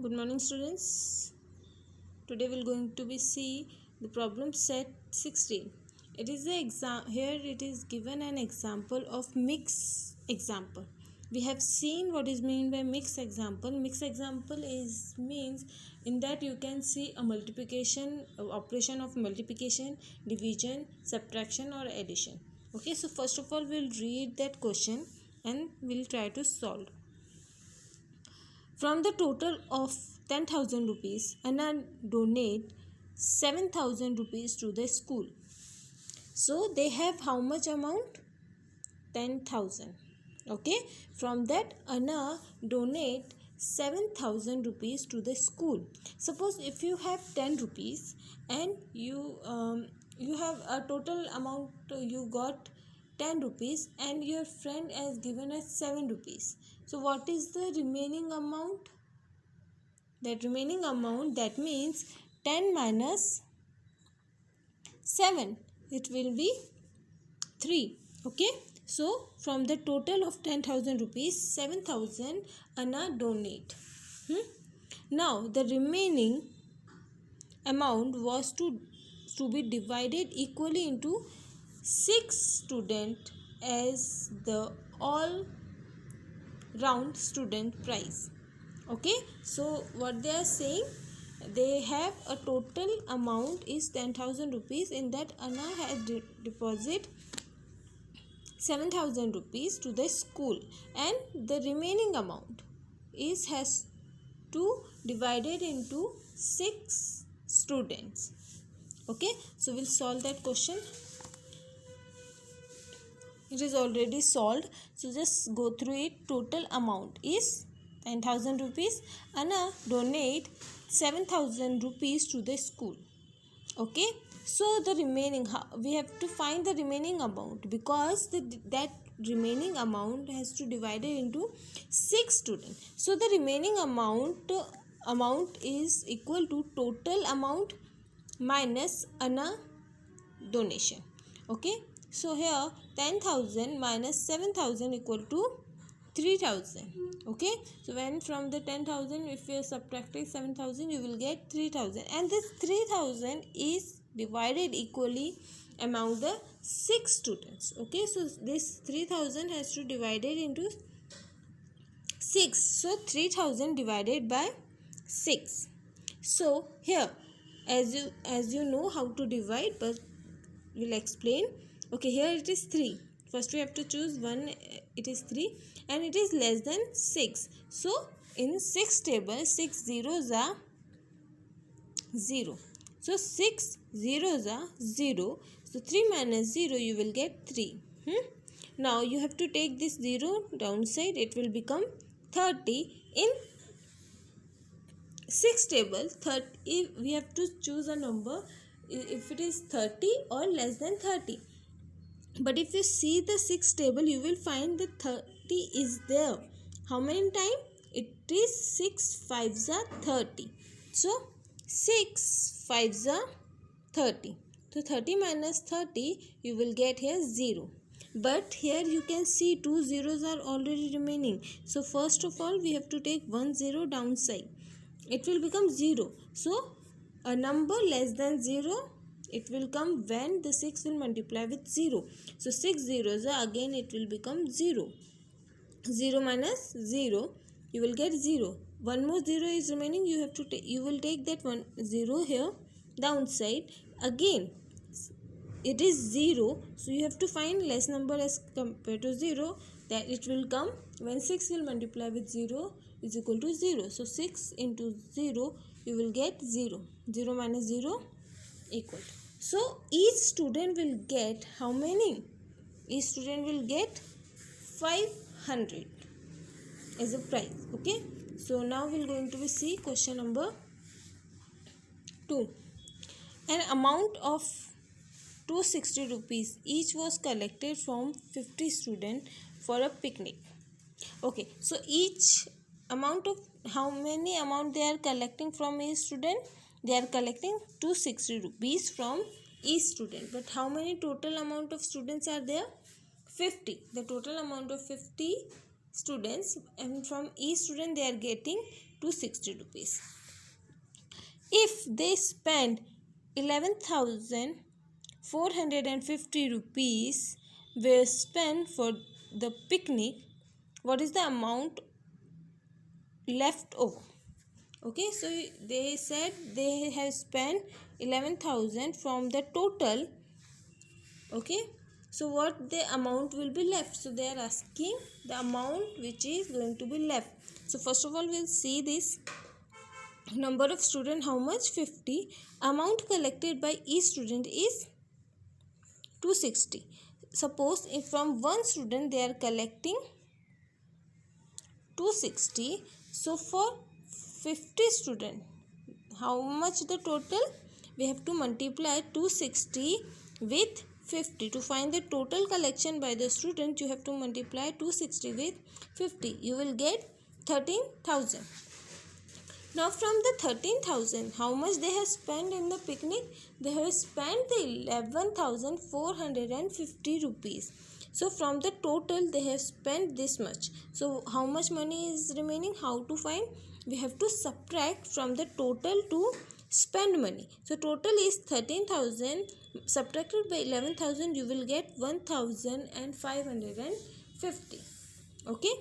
Good morning, students. Today we're going to be see the problem set 16. It is the exam. Here it is given an example of mix example. We have seen what is meant by mix example. Mix example is means in that you can see a multiplication operation of multiplication, division, subtraction or addition. Okay, so first of all we'll read that question and we'll try to solve. From the total of 10,000 rupees, Anna donate 7,000 rupees to the school. So they have how much amount? 10,000. Okay. From that, Anna donate 7,000 rupees to the school. Suppose if you have 10 rupees and you have a total amount, you got 10 rupees and your friend has given us 7 rupees. So what is the remaining amount? That remaining amount, that means 10 minus 7, it will be 3. Okay, so from the total of 10,000 rupees, 7,000 Anna donate. Now the remaining amount was to be divided equally into 6 students as the all round student prize. Okay, so what they are saying, they have a total amount is 10,000 rupees. In that Anna has deposit 7,000 rupees to the school and the remaining amount is has to divided into 6 students. Okay, so we'll solve that question. It is already solved, so just go through it. Total amount is 10,000 rupees. Anna donate 7,000 rupees to the school. Okay, so the remaining, we have to find the remaining amount because that remaining amount has to divide it into 6 students. So the remaining amount is equal to total amount minus Anna donation. Okay, so here 10,000 minus 7,000 equal to 3,000. Okay, so when from the 10,000 if you are subtracting 7,000 you will get 3,000 and this 3,000 is divided equally among the 6 students. Okay, so this 3,000 has to divide it into 6. So 3,000 divided by 6. So here as you know how to divide, but we'll explain. Okay, here it is 3. First we have to choose one. It is 3 and it is less than 6. So in 6 table 6 zeros are 0. So 6 zeros are 0. So 3 minus 0 you will get 3. Now you have to take this 0 downside. It will become 30. In 6 table 30 we have to choose a number if it is 30 or less than 30. But if you see the 6 table, you will find that 30 is there. How many times? It is 6 5s are 30. So 6 5s are 30. So 30 minus 30, you will get here 0. But here you can see 2 zeros are already remaining. So first of all, we have to take 1 0 downside. It will become 0. So a number less than 0, it will come when the 6 will multiply with 0. So 6 zeros are again it will become 0. 0 minus 0, you will get 0. One more 0 is remaining. You have to you will take that 1 0 here downside. Again it is 0. So you have to find less number as compared to 0. That it will come when 6 will multiply with 0 is equal to 0. So 6 into 0 you will get 0. 0 minus 0 equal. So each student will get how many? Each student will get 500 as a prize. Okay, so now we're going to see question number 2. An amount of 260 rupees each was collected from 50 students for a picnic. Okay, so each amount of how many amount they are collecting from each student? They are collecting 260 rupees from each student. But how many total amount of students are there? 50. The total amount of 50 students, and from each student they are getting 260 rupees. If they spend 11,450 rupees were spent for the picnic, what is the amount left over? Okay, so they said they have spent 11,000 from the total. Okay, so what the amount will be left? So they are asking the amount which is going to be left. So first of all, we'll see this. Number of student, how much? 50. Amount collected by each student is 260. Suppose if from one student they are collecting 260, so for 50 student, how much the total? We have to multiply 260 with 50. To find the total collection by the student, you have to multiply 260 with 50. You will get 13,000. Now from the 13,000, how much they have spent in the picnic? They have spent the 11,450 rupees. So from the total they have spent this much. So how much money is remaining? How to find? We have to subtract from the total to spend money. So total is 13,000. Subtracted by 11,000, you will get 1,550. Okay.